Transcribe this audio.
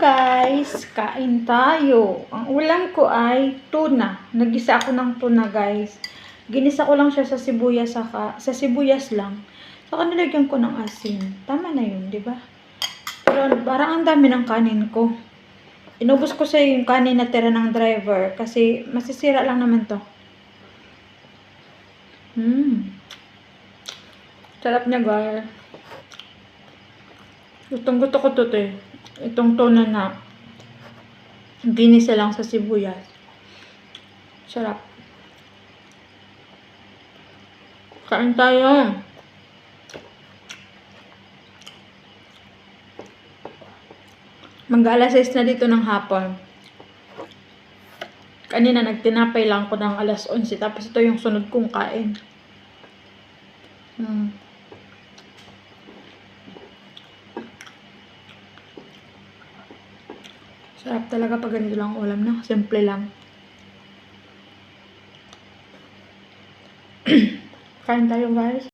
Guys, kain tayo. Ang ulam ko ay tuna. Nagisa ako ng tuna, guys. Ginisa ko lang siya sa sibuyas, sa sibuyas lang. Saka nilagyan ko ng asin. Tama na yun, di ba? Pero parang ang dami ng kanin ko. Inubos ko sa yung kanin na tira ng driver kasi masisira lang naman to. Sarap niya, guys. Gustong-gusto ko to, eh. Itong tuna na ginisa lang sa sibuyas. Sarap. Kain tayo. Mag-alas 6 na dito ng hapon. Kanina nagtinapay lang ko ng alas 11. Tapos ito yung sunod kong kain. Sarap talaga pag ganito lang ulam, no? Simple lang. Kain tayo, guys.